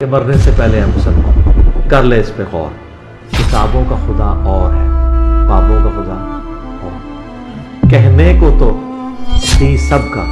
کہ مرنے سے پہلے ہم مسلمان کر لے اس پہ غور. کتابوں کا خدا اور ہے، بابوں کا خدا اور. کہنے کو تو ہی سب کا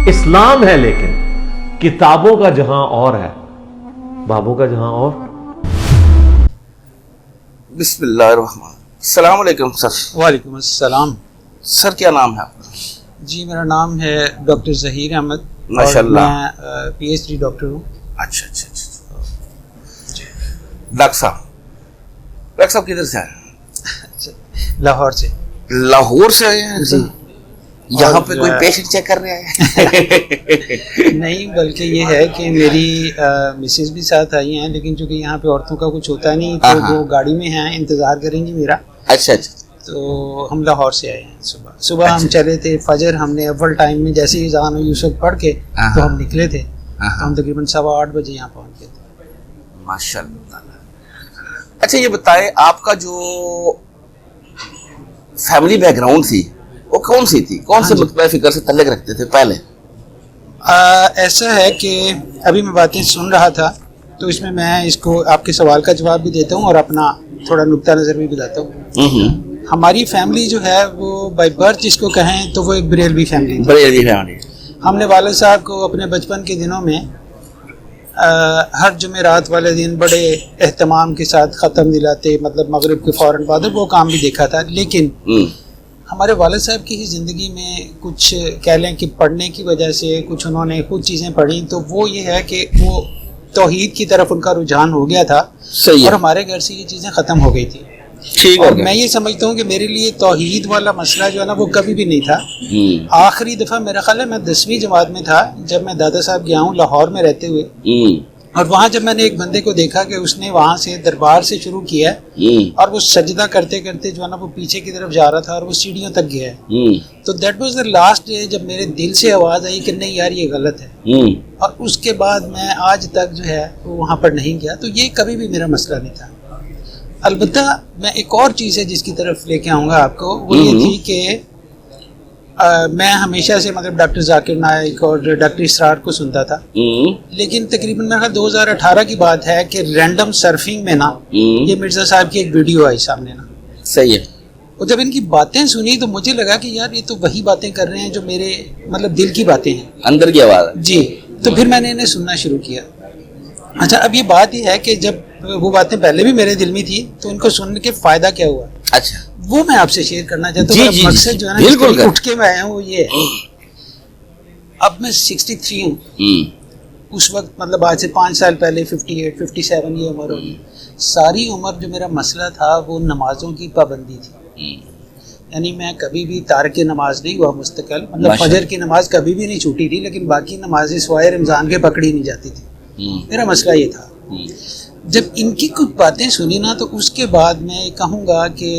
اسلام ہے، لیکن کتابوں کا جہاں اور ہے، بابوں کا جہاں اور. بسم اللہ الرحمن. السلام علیکم سر. وعلیکم السلام. سر کیا نام ہے آپ کا؟ جی میرا نام ہے ڈاکٹر ظہیر احمد. ماشاء اللہ. میں پی ایچ ڈی ڈاکٹر ہوں. اچھا اچھا اچھا. ڈاکٹر صاحب کدھر سے آئے؟ لاہور سے. لاہور سے آئے ہیں؟ جی. یہاں پہ کوئی پیشنٹ چیک کر رہے ہیں؟ نہیں، بلکہ یہ ہے کہ میری مسز بھی ساتھ آئی ہیں، لیکن چونکہ یہاں پہ عورتوں کا کچھ ہوتا نہیں تو وہ گاڑی میں ہیں، انتظار کریں گی میرا. اچھا اچھا. تو ہم لاہور سے آئے ہیں. صبح ہم چلے تھے فجر، ہم نے اول ٹائم میں جیسے ہی اذان یوسف پڑھ کے تو ہم نکلے تھے. ہم تقریباً 8:15 بجے یہاں پہنچ گئے تھے. ماشاء اللہ. اچھا یہ بتائیں، آپ کا جو فیملی بیک گراؤنڈ تھی وہ کون سی تھی؟ کون سے مطبع فکر سے تعلق رکھتے تھے پہلے؟ ایسا ہے کہ ابھی میں باتیں سن رہا تھا تو اس میں اس کو آپ کے سوال کا جواب بھی دیتا ہوں اور اپنا تھوڑا نقطہ نظر بھی بتاتا ہوں. ہماری فیملی جو ہے وہ بائی برتھ جس کو کہیں تو وہ ایک بریلوی فیملی تھی. بریلوی فیملی. ہم نے والد صاحب کو اپنے بچپن کے دنوں میں ہر جمعرات والے دن بڑے اہتمام کے ساتھ ختم دلاتے، مطلب مغرب کے فوراً بعد وہ کام بھی دیکھا تھا. لیکن ہمارے والد صاحب کی ہی زندگی میں کچھ کہہ لیں کہ پڑھنے کی وجہ سے کچھ انہوں نے خود چیزیں پڑھی، تو وہ یہ ہے کہ وہ توحید کی طرف ان کا رجحان ہو گیا تھا. صحیح. اور ہمارے گھر سے یہ چیزیں ختم ہو گئی تھی. اور میں یہ سمجھتا ہوں کہ میرے لیے توحید والا مسئلہ جو ہے نا وہ کبھی بھی نہیں تھا. آخری دفعہ میرا خیال ہے میں 10ویں جماعت میں تھا جب میں دادا صاحب گیا ہوں لاہور میں رہتے ہوئے. اور وہاں جب میں نے ایک بندے کو دیکھا کہ اس نے وہاں سے دربار سے شروع کیا ہے اور وہ سجدہ کرتے کرتے جو ہے نا وہ پیچھے کی طرف جا رہا تھا اور وہ سیڑھیوں تک گیا ہے. تو that was the last day جب میرے دل سے آواز آئی کہ نہیں یار یہ غلط ہے. اور اس کے بعد میں آج تک جو ہے وہ وہاں پر نہیں گیا. تو یہ کبھی بھی میرا مسئلہ نہیں تھا. البتہ میں ایک اور چیز ہے جس کی طرف لے کے آؤں گا آپ کو، وہ یہ تھی کہ میں ہمیشہ سے مطلب ڈاکٹر ذاکر نائک اور ڈاکٹر اسرار کو سنتا تھا. لیکن تقریباً میرا 2018 کی بات ہے کہ رینڈم سرفنگ میں نا یہ مرزا صاحب کی ایک ویڈیو آئی سامنے نا. صحیح ہے. اور جب ان کی باتیں سنی تو مجھے لگا کہ یار یہ تو وہی باتیں کر رہے ہیں جو میرے مطلب دل کی باتیں ہیں، اندر کی آواز. جی. تو پھر میں نے انہیں سننا شروع کیا. اچھا اب یہ بات یہ ہے کہ جب وہ باتیں پہلے بھی میرے دل میں تھی تو ان کو سننے کے فائدہ کیا ہوا. اچھا وہ میں آپ سے شیئر کرنا چاہتا ہوں. مقصد جو ہے نا بالکل اٹھ کے میں آیا ہوں وہ یہ ہے. اب میں 63 ہوں. اس وقت مطلب آج سے 5 سال پہلے 58 57 یہ عمر ہوگی. ساری عمر جو میرا مسئلہ تھا وہ نمازوں کی پابندی تھی. یعنی میں کبھی بھی تارک نماز نہیں ہوا مستقل، مطلب فجر کی نماز کبھی بھی نہیں چھوٹی تھی، لیکن باقی نمازیں سوائے رمضان کے پکڑی نہیں جاتی تھی. میرا مسئلہ یہ تھا. جب ان کی کچھ باتیں سنی نا تو اس کے بعد میں کہوں گا کہ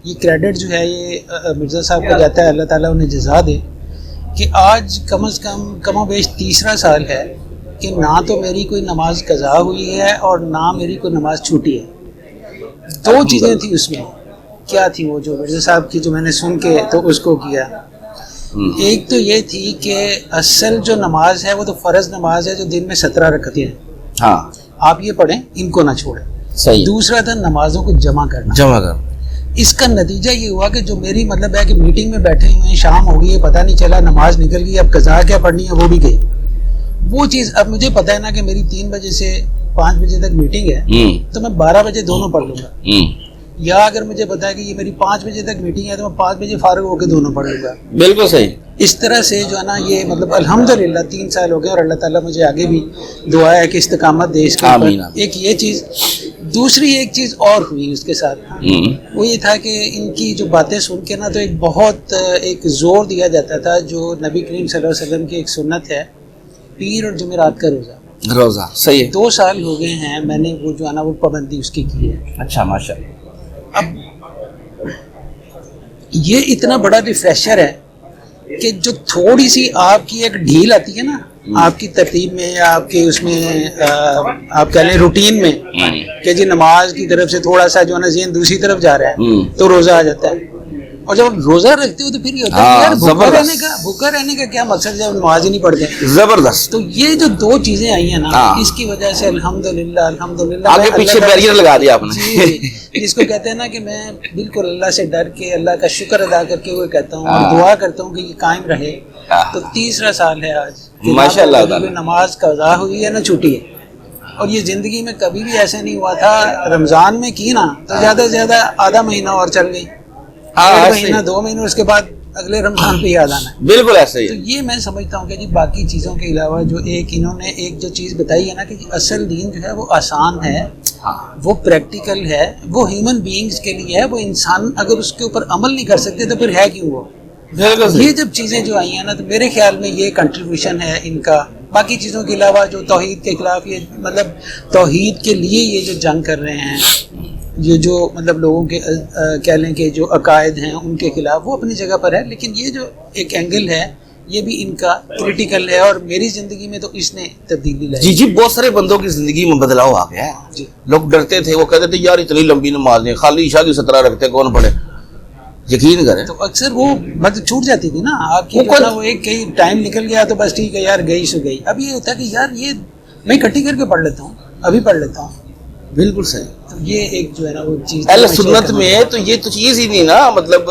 یہ کریڈٹ جو ہے یہ مرزا صاحب کو جاتا ہے، اللہ تعالیٰ انہیں جزا دے، کہ آج کم از کم و بیش 3 سال ہے کہ نہ تو میری کوئی نماز قضا ہوئی ہے اور نہ میری کوئی نماز چھوٹی ہے. 2 چیزیں تھیں اس میں. کیا تھی وہ جو مرزا صاحب کی جو میں نے سن کے تو اس کو کیا. ایک تو یہ تھی کہ اصل جو نماز ہے وہ تو فرض نماز ہے جو دن میں 17 رکعتیں ہیں. ہاں آپ یہ پڑھیں، ان کو نہ چھوڑیں. صحیح. دوسرا تھا نمازوں کو جمع کرنا. اس کا نتیجہ یہ ہوا کہ جو میری مطلب ہے کہ میٹنگ میں بیٹھے ہوئے ہیں، شام ہو گئی ہے، پتہ نہیں چلا، نماز نکل گئی، اب قضا کیا پڑھنی ہے وہ بھی گئی. وہ چیز اب مجھے پتہ ہے نا کہ میری 3 بجے سے 5 بجے تک میٹنگ ہے تو میں 12 بجے دونوں پڑھ لوں گا. یا اگر مجھے پتا ہے کہ یہ میری 5 بجے تک میٹنگ ہے تو میں 5 بجے فارغ ہو کے دونوں پڑھ لوں گا. بالکل صحیح. اس طرح سے جو ہے نا یہ مطلب الحمدللہ 3 سال ہو گئے اور اللہ تعالیٰ مجھے آگے بھی دعا ہے کہ استقامت دے اس کے اوپر. ایک یہ چیز. دوسری ایک چیز اور ہوئی اس کے ساتھ، وہ یہ تھا کہ ان کی جو باتیں سن کے نا تو ایک بہت ایک زور دیا جاتا تھا جو نبی کریم صلی اللہ علیہ وسلم کی ایک سنت ہے، پیر اور جمعرات کا روزہ. صحیح ہے. 2 سال ہو گئے ہیں میں نے وہ جو ہے نا وہ پابندی اس کی ہے. اچھا ماشاء اللہ. اب یہ اتنا بڑا ریفریشر ہے کہ جو تھوڑی سی آپ کی ایک ڈھیل آتی ہے نا آپ کی ترتیب میں یا آپ کے اس میں آپ کہہ لیں روٹین میں کہ جی نماز کی طرف سے تھوڑا سا جو ہے نا ذہن دوسری طرف جا رہا ہے تو روزہ آ جاتا ہے. اور جب روزہ رکھتے ہو تو پھر یہ ہوتا ہے یار بھوکا رہنے کا کیا مقصد جب نماز ہی نہیں پڑھتے. زبردست. تو یہ جو دو چیزیں آئی ہیں نا اس کی وجہ سے الحمدللہ آگے پیچھے بیریئر لگا دیا آپ نے. جس کو کہتے ہیں نا کہ میں بالکل اللہ سے ڈر کے اللہ کا شکر ادا کر کے وہ کہتا ہوں اور دعا کرتا ہوں کہ یہ قائم رہے. تو 3 سال ہے آج ماشاءاللہ. نماز قضا ہوئی ہے نہ چھوٹی ہے. اور یہ زندگی میں کبھی بھی ایسا نہیں ہوا تھا. رمضان میں کی نا تو زیادہ سے زیادہ آدھا مہینہ اور چل گئی, 1 مہینہ 2 مہینے, اس کے بعد اگلے رمضان پہ یاد آنا ہے. بالکل ایسا ہی. تو یہ میں سمجھتا ہوں کہ جی باقی چیزوں کے علاوہ جو انہوں نے ایک جو چیز بتائی ہے نا کہ اصل دین جو ہے وہ آسان ہے, وہ پریکٹیکل ہے, وہ ہیومن بینگز کے لیے ہے. وہ انسان اگر اس کے اوپر عمل نہیں کر سکتے تو پھر ہے کیوں وہ. یہ جب چیزیں جو آئی ہیں نا تو میرے خیال میں یہ کنٹریبیوشن ہے ان کا. باقی چیزوں کے علاوہ جو توحید کے خلاف یہ مطلب توحید کے لیے یہ جو جنگ کر رہے ہیں, یہ جو مطلب لوگوں کے کہہ لیں کہ جو عقائد ہیں ان کے خلاف, وہ اپنی جگہ پر ہے. لیکن یہ جو ایک اینگل ہے یہ بھی ان کا کریٹیکل ہے اور میری زندگی میں تو اس نے تبدیلی لائی. جی بہت سارے بندوں کی زندگی میں بدلاؤ آ گیا ہے. لوگ ڈرتے تھے, وہ کہتے تھے یار اتنی لمبی نماز نہیں, خالی عشاء کی 17 رکھتے کون پڑھے. یقین کریں تو اکثر وہ مطلب چھوٹ جاتی تھی نا آپ کی, وہ ایک کہیں ٹائم نکل گیا تو بس ٹھیک ہے یار گئی سو گئی. اب یہ ہوتا ہے کہ یار یہ میں اکٹھی کر کے پڑھ لیتا ہوں, ابھی پڑھ لیتا ہوں. بالکل صحیح. تو یہ ایک جو ہے نا وہ چیز اہل سنت میں تو یہ تو چیز ہی نہیں نا, مطلب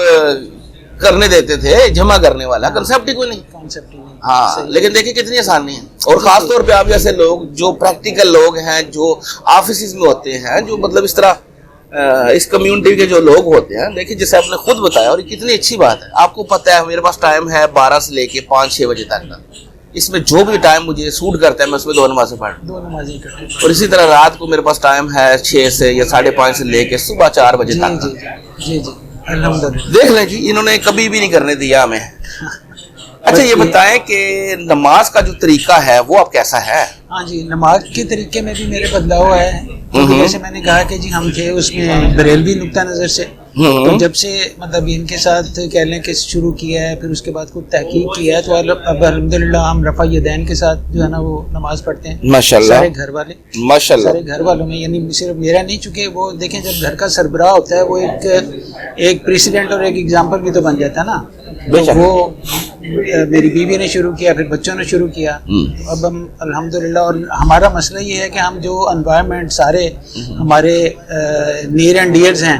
کرنے دیتے تھے, جمع کرنے والا کنسیپٹ ہی کوئی نہیں. کانسیپٹ ہی نہیں. ہاں لیکن دیکھیں کتنی آسانی ہے. اور خاص طور پہ آپ جیسے لوگ جو پریکٹیکل لوگ ہیں, جو آفیسز میں ہوتے ہیں, جو مطلب اس طرح اس کمیونٹی کے جو لوگ ہوتے ہیں, دیکھیں جیسے آپ نے خود بتایا, اور یہ کتنی اچھی بات ہے. آپ کو پتہ ہے میرے پاس ٹائم ہے 12 سے لے کے 5-6 بجے تک کا. اس میں جو بھی ٹائم مجھے سوٹ کرتا ہے میں اس میں 2 نمازیں پڑھوں. 2 نمازیں کرتے ہیں. اور اسی طرح رات کو میرے پاس ٹائم ہے 6 سے یا 5:30 سے لے کے صبح 4 بجے تک. جی الحمدللہ. دیکھ لیں جی, انہوں نے کبھی بھی نہیں کرنے دیا ہمیں. اچھا یہ بتائیں کہ نماز کا جو طریقہ ہے وہ اب کیسا ہے؟ ہاں جی, نماز کے طریقے میں بھی میرے بدلاؤ ہے. جیسے میں نے کہا کہ جی ہم تھے اس میں بریلوی نقطہ نظر سے, تو جب سے مطلب ان کے ساتھ کہہ لیں کہ شروع کیا ہے, پھر اس کے بعد خود تحقیق کیا ہے, تو اب الحمدللہ ہم رفع یدین کے ساتھ جو ہے نا وہ نماز پڑھتے ہیں ماشاءاللہ. سارے گھر والے ماشاءاللہ, سارے گھر والوں میں, یعنی صرف میرا نہیں, چونکہ وہ دیکھیں جب گھر کا سربراہ ہوتا ہے وہ ایک پریسیڈنٹ اور ایک ایگزامپل بھی تو بن جاتا ہے نا. وہ میری بیوی نے شروع کیا, پھر بچوں نے شروع کیا. اب ہم الحمدللہ, اور ہمارا مسئلہ یہ ہے کہ ہم جو انوائرمنٹ سارے ہمارے نیئر اینڈ ڈیئرز ہیں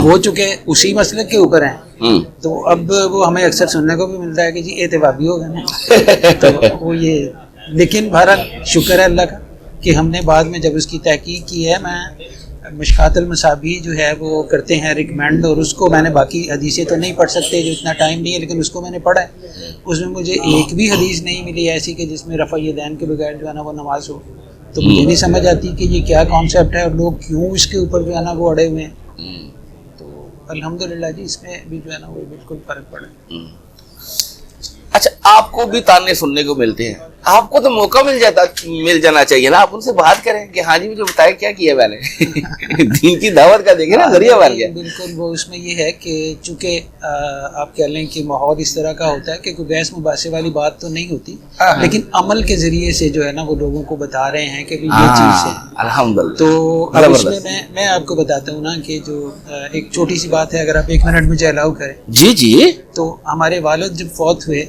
ہو چکے اسی مسئلے کے اوپر ہیں, تو اب وہ ہمیں اکثر سننے کو بھی ملتا ہے کہ جی اعتبابی ہو گئے نا. تو وہ یہ, لیکن بہرحال شکر ہے اللہ کا کہ ہم نے بعد میں جب اس کی تحقیق کی ہے, میں مشکات المصابیح جو ہے وہ کرتے ہیں ریکمینڈ, اور اس کو میں نے باقی حدیثیں تو نہیں پڑھ سکتے جو اتنا ٹائم نہیں ہے, لیکن اس کو میں نے پڑھا ہے. اس میں مجھے ایک بھی حدیث نہیں ملی ایسی کہ جس میں رفع یدین کے بغیر جو ہے نا وہ نماز ہو. تو مجھے نہیں سمجھ آتی کہ یہ کیا کانسیپٹ ہے اور لوگ کیوں اس کے اوپر جو ہے نا وہ اڑے ہوئے ہیں. تو الحمدللہ جی اس میں بھی جو ہے نا وہ بالکل فرق پڑا. اچھا آپ کو بھی تانے سننے کو ملتے ہیں, آپ کو تو موقع مل جانا چاہیے نا, آپ ان سے بات کریں کہ ہاں جی مجھے بتائیں کیا کیا میں نے. دین کی دعوت کا دیکھیں نا ذریعہ بن گیا. بالکل, وہ اس میں یہ ہے کہ چونکہ آپ کہہ لیں کہ ماحول اس طرح کا ہوتا ہے کہ کوئی بحث مباحثے والی بات تو نہیں ہوتی, لیکن عمل کے ذریعے سے جو ہے نا وہ لوگوں کو بتا رہے ہیں کہ یہ چیز ہے. الحمدللہ. تو اب اس میں آپ کو بتاتا ہوں نا کہ جو ایک چھوٹی سی بات ہے, اگر آپ 1 منٹ مجھے الاؤ کریں. جی جی. تو ہمارے والد جب فوت ہوئے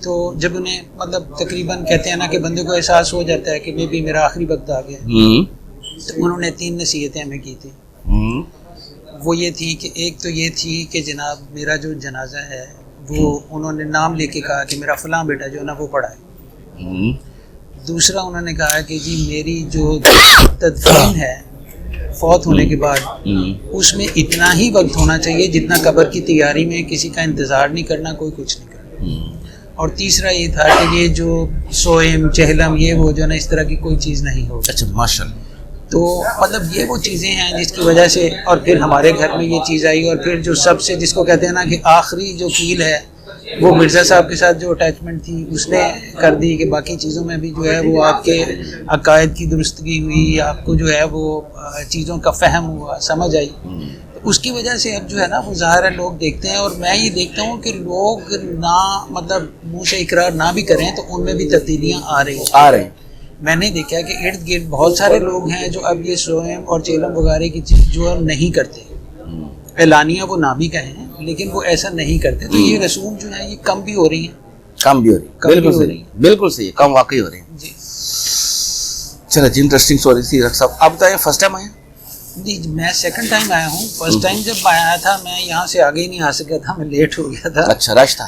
تو جب انہیں مطلب تقریباً کہتے ہیں نا کہ بندے کو احساس ہو جاتا ہے کہ میں بھی میرا آخری وقت آ گیا, تو انہوں نے 3 نصیحتیں ہمیں کی تھی. وہ یہ تھی کہ ایک تو یہ تھی کہ جناب میرا جو جنازہ ہے وہ انہوں نے نام لے کے کہا کہ میرا فلاں بیٹا جو ہے نا وہ پڑھا ہے. دوسرا انہوں نے کہا کہ جی میری جو تدفین ہے فوت ہونے کے بعد اس میں اتنا ہی وقت ہونا چاہیے جتنا قبر کی تیاری میں کسی کا انتظار نہیں کرنا, کوئی کچھ نہیں کرنا. اور تیسرا یہ تھا کہ یہ جو سوئم چہلم یہ وہ جو نا اس طرح کی کوئی چیز نہیں ہوگی. اچھا ماشاءاللہ. تو مطلب یہ وہ چیزیں ہیں جس کی وجہ سے, اور پھر ہمارے گھر میں یہ چیز آئی, اور پھر جو سب سے جس کو کہتے ہیں نا کہ آخری جو کیل ہے وہ مرزا صاحب کے ساتھ جو اٹیچمنٹ تھی اس نے کر دی کہ باقی چیزوں میں بھی جو ہے وہ آپ کے عقائد کی درستگی ہوئی, آپ کو جو ہے وہ چیزوں کا فہم ہوا, سمجھ آئی. اس کی وجہ سے اب جو ہے نا وہ ظاہر ہے لوگ دیکھتے ہیں, اور میں یہ دیکھتا ہوں کہ لوگ نہ مطلب منہ سے اقرار نہ بھی کریں تو ان میں بھی تبدیلیاں آ رہی ہیں. میں نے دیکھا کہ ارد گرد بہت سارے لوگ ہیں جو اب یہ سوئم اور چیلم وغیرہ کی چیز جو نہیں کرتے, اعلانیہ وہ نہ بھی کہیں, لیکن وہ ایسا نہیں کرتے. تو یہ رسوم جو ہیں یہ کم بھی ہو رہی ہیں. کم بھی ہو رہی ہے, بالکل صحیح, بالکل صحیح, کم واقعی ہو رہی ہیں. جی چلو جی, انٹرسٹنگ اسٹوری تھی ڈاکٹر صاحب. آپ بتائیں فرسٹ ٹائم آئے؟ جی میں سیکنڈ ٹائم آیا ہوں. فرسٹ ٹائم جب آیا تھا میں یہاں سے آگے ہی نہیں آ سکا تھا, میں لیٹ ہو گیا تھا. اچھا, رش تھا.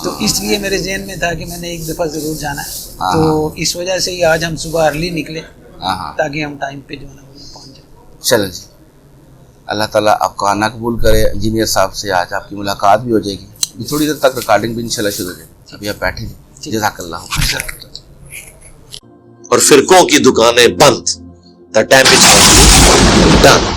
تو اس لیے میرے ذہن میں تھا کہ میں نے ایک دفعہ ضرور جانا ہے. تو اس وجہ سے ہی آج ہم صبح ارلی نکلے تاکہ ہم ٹائم پہ جو ہے نا پہنچ جائیں. چلو جی, اللہ تعالیٰ آپ کا آنا قبول کرے. انجینئر صاحب سے آج آپ کی ملاقات بھی ہو جائے گی. تھوڑی دیر تک ریکارڈنگ بھی انشاءاللہ شروع ہو جائے گی. ابھی آپ بیٹھے جی. جزاک اللہ. اور فرقوں کی دکانیں بند. The damage was done.